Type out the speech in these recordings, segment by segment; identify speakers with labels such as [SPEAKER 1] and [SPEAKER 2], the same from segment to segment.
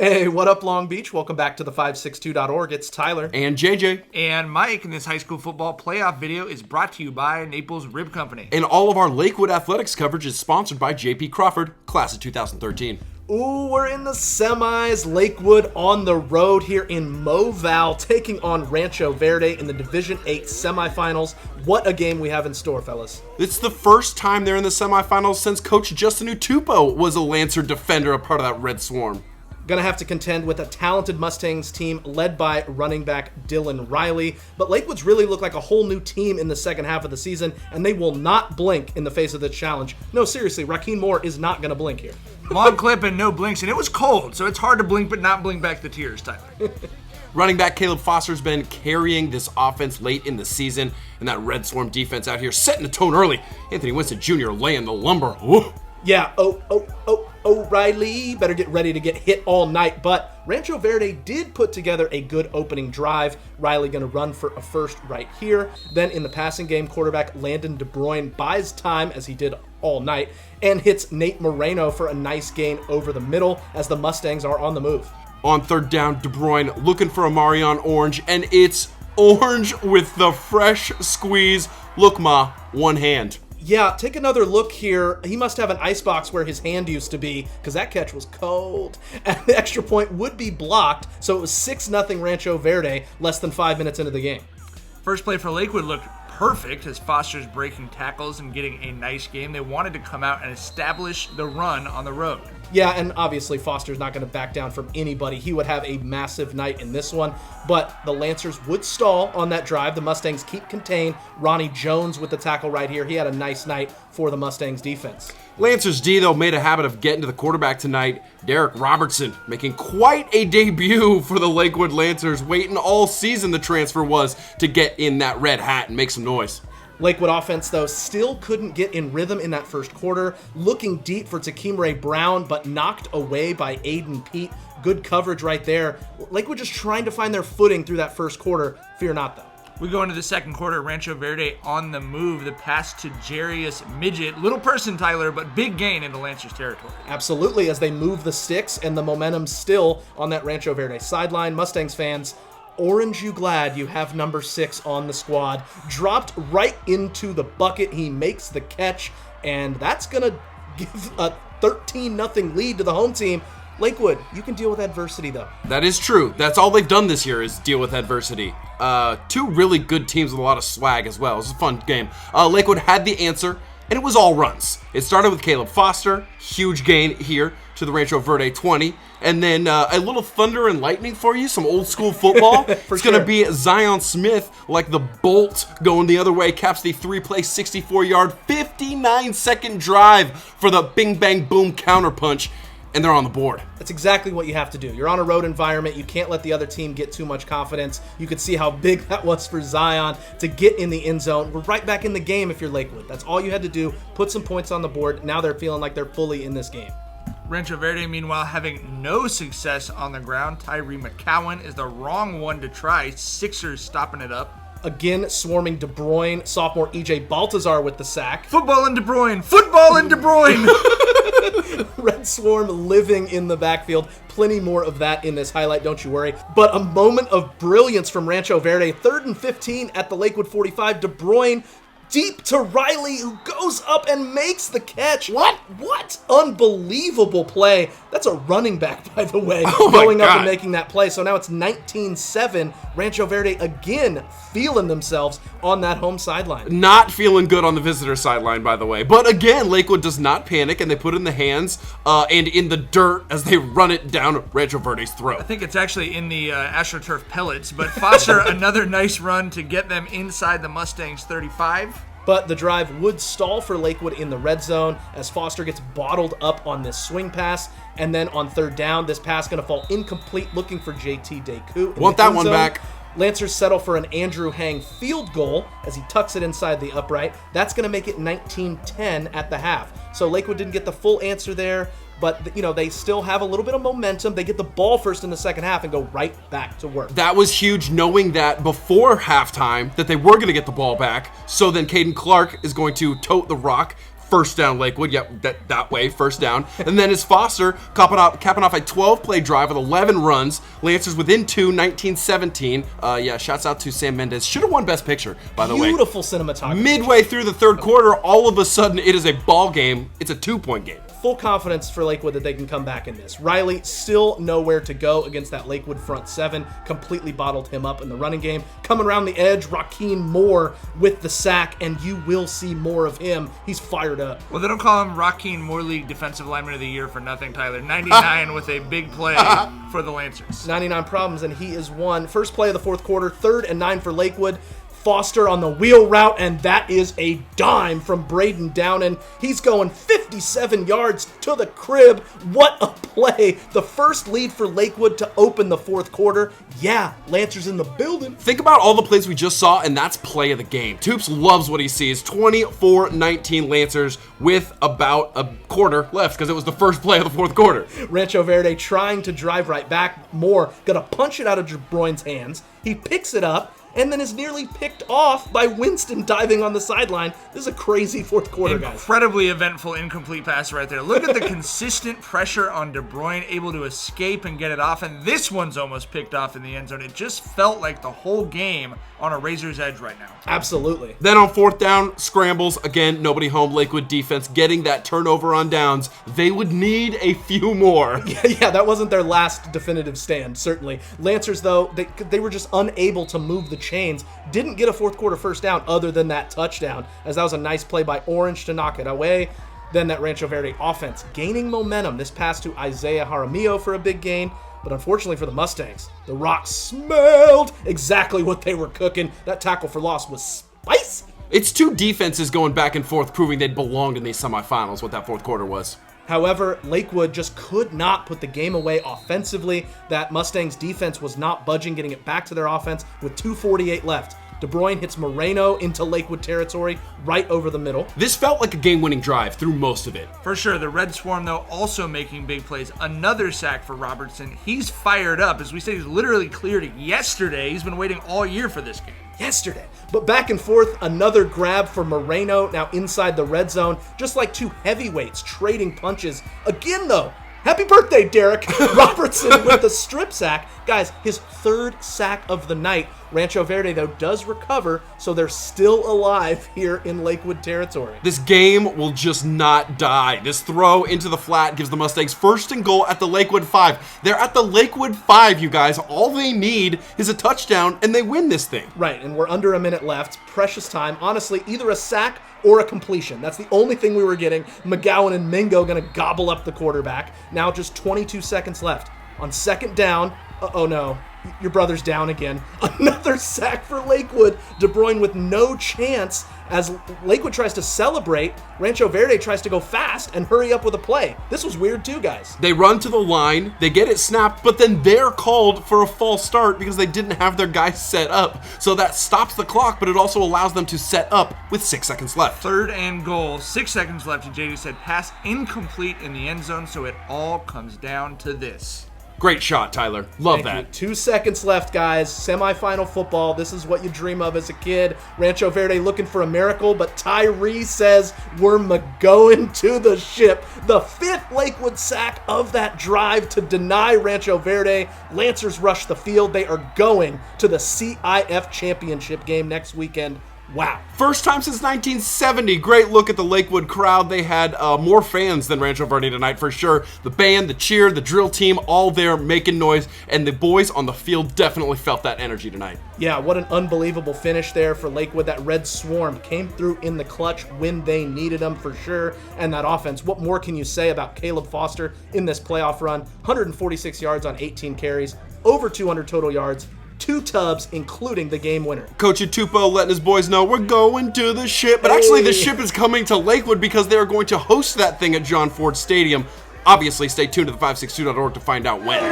[SPEAKER 1] Hey, what up, Long Beach? Welcome back to the 562.org. It's Tyler.
[SPEAKER 2] And JJ.
[SPEAKER 3] And Mike, and this high school football playoff video is brought to you by Naples Rib Company.
[SPEAKER 2] And all of our Lakewood athletics coverage is sponsored by JP Crawford, class of 2013.
[SPEAKER 1] Ooh, we're in the semis. Lakewood on the road here in Moval, taking on Rancho Verde in the Division 8 semifinals. What a game we have in store, fellas.
[SPEAKER 2] It's the first time they're in the semifinals since Coach Justin Utupo was a Lancer defender, a part of that Red Swarm.
[SPEAKER 1] Gonna have to contend with a talented Mustangs team led by running back Dylan Riley. But Lakewood's really looked like a whole new team in the second half of the season, and they will not blink in the face of this challenge. No, seriously, Rakeem Moore is not gonna blink here.
[SPEAKER 3] Long clip and no blinks, and it was cold, so it's hard to blink but not blink back the tears, Tyler.
[SPEAKER 2] Running back Caleb Foster's been carrying this offense late in the season, and that Red Swarm defense out here setting the tone early. Anthony Winston Jr. laying the lumber. Woo.
[SPEAKER 1] Yeah, Riley, better get ready to get hit all night. But Rancho Verde did put together a good opening drive. Riley going to run for a first right here. Then in the passing game, quarterback Landon DeBruyne buys time, as he did all night, and hits Nate Moreno for a nice gain over the middle as the Mustangs are on the move.
[SPEAKER 2] On third down, DeBruyne looking for a Marion Orange, and it's Orange with the fresh squeeze. Look, Ma, one hand.
[SPEAKER 1] Yeah, take another look here. He must have an icebox where his hand used to be, because that catch was cold. And the extra point would be blocked, so it was 6-0 Rancho Verde less than 5 minutes into the game.
[SPEAKER 3] First play for Lakewood looked perfect as Foster's breaking tackles and getting a nice game. They wanted to come out and establish the run on the road.
[SPEAKER 1] Yeah, and obviously Foster's not going to back down from anybody. He would have a massive night in this one, but the Lancers would stall on that drive. The Mustangs keep contained. Ronnie Jones with the tackle right here. He had a nice night for the Mustangs defense.
[SPEAKER 2] Lancers D, though, made a habit of getting to the quarterback tonight. Derek Robertson making quite a debut for the Lakewood Lancers, waiting all season the transfer was to get in that red hat and make some noise.
[SPEAKER 1] Lakewood offense, though, still couldn't get in rhythm in that first quarter. Looking deep for Takimre Brown, but knocked away by Aiden Pete. Good coverage right there. Lakewood just trying to find their footing through that first quarter. Fear not, though.
[SPEAKER 3] We go into the second quarter. Rancho Verde on the move. The pass to Jarius Midget. Little person, Tyler, but big gain into Lancers territory.
[SPEAKER 1] Absolutely, as they move the sticks, and the momentum still on that Rancho Verde sideline. Mustangs fans, orange you glad you have number 6 on the squad. Dropped right into the bucket. He makes the catch, and that's going to give a 13-0 lead to the home team. Lakewood, you can deal with adversity, though.
[SPEAKER 2] That is true. That's all they've done this year is deal with adversity. Two really good teams with a lot of swag as well. It was a fun game. Lakewood had the answer, and it was all runs. It started with Caleb Foster. Huge gain here to the Rancho Verde 20. And then a little thunder and lightning for you, some old school football. It's going to be Zion Smith, like the bolt going the other way, caps the 3-play, 64-yard, 59-second drive for the bing, bang, boom counterpunch. And they're on the board.
[SPEAKER 1] That's exactly what you have to do. You're on a road environment. You can't let the other team get too much confidence. You could see how big that was for Zion to get in the end zone. We're right back in the game if you're Lakewood. That's all you had to do. Put some points on the board. Now they're feeling like they're fully in this game.
[SPEAKER 3] Rancho Verde, meanwhile, having no success on the ground. Tyree McCowan is the wrong one to try. Sixers stopping it up.
[SPEAKER 1] Again, swarming De Bruyne. Sophomore E.J. Baltazar with the sack.
[SPEAKER 3] Football in De Bruyne. Football in De Bruyne.
[SPEAKER 1] Red Swarm living in the backfield. Plenty more of that in this highlight, don't you worry. But a moment of brilliance from Rancho Verde. 3rd and 15 at the Lakewood 45. De Bruyne deep to Riley, who goes up and makes the catch. What? Unbelievable play. That's a running back, by the way, going up and making that play. So now it's 19-7. Rancho Verde again feeling themselves on that home sideline.
[SPEAKER 2] Not feeling good on the visitor sideline, by the way. But again, Lakewood does not panic, and they put it in the hands and in the dirt as they run it down Rancho Verde's throat.
[SPEAKER 3] I think it's actually in the AstroTurf pellets, but Foster, another nice run to get them inside the Mustangs 35.
[SPEAKER 1] But the drive would stall for Lakewood in the red zone as Foster gets bottled up on this swing pass. And then on third down, this pass going to fall incomplete, looking for JT Deku.
[SPEAKER 2] Want that one back.
[SPEAKER 1] Lancers settle for an Andrew Hang field goal as he tucks it inside the upright. That's going to make it 19-10 at the half. So Lakewood didn't get the full answer there, but you know they still have a little bit of momentum. They get the ball first in the second half and go right back to work.
[SPEAKER 2] That was huge, knowing that before halftime that they were going to get the ball back. So then Caden Clark is going to tote the rock, first down Lakewood. Yep, that way, first down. And then it's Foster capping off a 12-play drive with 11 runs. Lancers within 2, 19-17. Yeah, shouts out to Sam Mendes. Should have won Best Picture, by the way.
[SPEAKER 1] Beautiful cinematography.
[SPEAKER 2] Midway through the third quarter, all of a sudden, it is a ball game. It's a 2-point game.
[SPEAKER 1] Full confidence for Lakewood that they can come back in this. Riley still nowhere to go against that Lakewood front seven. Completely bottled him up in the running game. Coming around the edge, Rakeem Moore with the sack, and you will see more of him. He's fired up.
[SPEAKER 3] Well, they don't call him Rakeem Moore League Defensive Lineman of the Year for nothing, Tyler. 99 with a big play for the Lancers.
[SPEAKER 1] 99 problems, and he is one. First play of the fourth quarter, 3rd and 9 for Lakewood. Foster on the wheel route, and that is a dime from Braden Downen. He's going 57 yards to the crib. What a play. The first lead for Lakewood to open the fourth quarter. Yeah, Lancers in the building.
[SPEAKER 2] Think about all the plays we just saw, and that's play of the game. Toops loves what he sees. 24-19 Lancers with about a quarter left because it was the first play of the fourth quarter.
[SPEAKER 1] Rancho Verde trying to drive right back. Moore gonna punch it out of DeBruyn's hands. He picks it up and then is nearly picked off by Winston diving on the sideline. This is a crazy fourth quarter, guys.
[SPEAKER 3] Incredibly eventful incomplete pass right there. Look at the consistent pressure on De Bruyne, able to escape and get it off, and this one's almost picked off in the end zone. It just felt like the whole game on a razor's edge right now.
[SPEAKER 1] Absolutely.
[SPEAKER 2] Then on fourth down, scrambles. Again, nobody home. Lakewood defense getting that turnover on downs. They would need a few more.
[SPEAKER 1] Yeah, that wasn't their last definitive stand, certainly. Lancers, though, they were just unable to move the chains. Didn't get a fourth quarter first down other than that touchdown, as that was a nice play by Orange to knock it away. Then that Rancho Verde offense gaining momentum. This pass to Isaiah Jaramillo for a big gain. But unfortunately for the Mustangs, the Rock smelled exactly what they were cooking. That tackle for loss was spicy.
[SPEAKER 2] It's two defenses going back and forth, proving they'd belonged in these semifinals, what that fourth quarter was.
[SPEAKER 1] However, Lakewood just could not put the game away offensively. That Mustangs defense was not budging, getting it back to their offense with 2:48 left. De Bruyne hits Moreno into Lakewood territory right over the middle.
[SPEAKER 2] This felt like a game-winning drive through most of it.
[SPEAKER 3] For sure. The Red Swarm, though, also making big plays. Another sack for Robertson. He's fired up. As we said, he's literally cleared it yesterday. He's been waiting all year for this game.
[SPEAKER 1] Yesterday. But back and forth, another grab for Moreno, now inside the red zone. Just like two heavyweights trading punches. Again, though, happy birthday, Derek. Robertson with the strip sack. Guys, his 3rd sack of the night. Rancho Verde, though, does recover, so they're still alive here in Lakewood territory.
[SPEAKER 2] This game will just not die. This throw into the flat gives the Mustangs 1st and goal at the Lakewood 5. They're at the Lakewood 5, you guys. All they need is a touchdown, and they win this thing.
[SPEAKER 1] Right, and we're under a minute left. Precious time. Honestly, either a sack or a completion. That's the only thing we were getting. McGowan and Mingo going to gobble up the quarterback. Now just 22 seconds left. On 2nd down, oh no, your brother's down again. Another sack for Lakewood. De Bruyne with no chance as Lakewood tries to celebrate. Rancho Verde tries to go fast and hurry up with a play. This was weird too, guys.
[SPEAKER 2] They run to the line, they get it snapped, but then they're called for a false start because they didn't have their guys set up. So that stops the clock, but it also allows them to set up with 6 seconds left.
[SPEAKER 3] 3rd and goal, 6 seconds left, and JD said pass incomplete in the end zone, so it all comes down to this.
[SPEAKER 2] Great shot, Tyler. Love
[SPEAKER 1] Thank
[SPEAKER 2] that.
[SPEAKER 1] you. 2 seconds left, guys. Semifinal football. This is what you dream of as a kid. Rancho Verde looking for a miracle, but Tyree says we're going to the ship. The 5th Lakewood sack of that drive to deny Rancho Verde. Lancers rush the field. They are going to the CIF championship game next weekend. Wow.
[SPEAKER 2] First time since 1970. Great look at the Lakewood crowd. They had more fans than Rancho Verde tonight for sure. The band, the cheer, the drill team, all there making noise. And the boys on the field definitely felt that energy tonight.
[SPEAKER 1] Yeah, what an unbelievable finish there for Lakewood. That Red Swarm came through in the clutch when they needed them for sure. And that offense, what more can you say about Caleb Foster in this playoff run? 146 yards on 18 carries, over 200 total yards. 2 tubs, including the game winner.
[SPEAKER 2] Coach Atupo letting his boys know we're going to the ship. But actually, the ship is coming to Lakewood because they are going to host that thing at John Ford Stadium. Obviously, stay tuned to the562.org to find out when.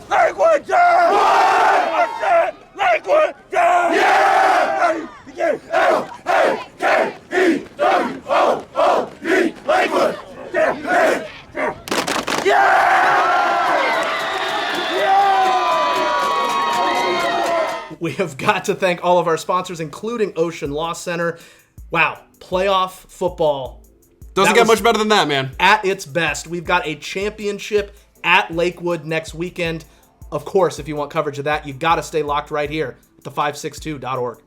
[SPEAKER 4] Lakewood down! Lakewood down! Yeah! L-A-K-E-W-O-O-D! Lakewood! Yeah!
[SPEAKER 1] we have got to thank all of our sponsors, including Ocean Law Center. Wow, playoff football.
[SPEAKER 2] Doesn't get much better than that, man.
[SPEAKER 1] At its best. We've got a championship at Lakewood next weekend. Of course, if you want coverage of that, you've got to stay locked right here at the562.org.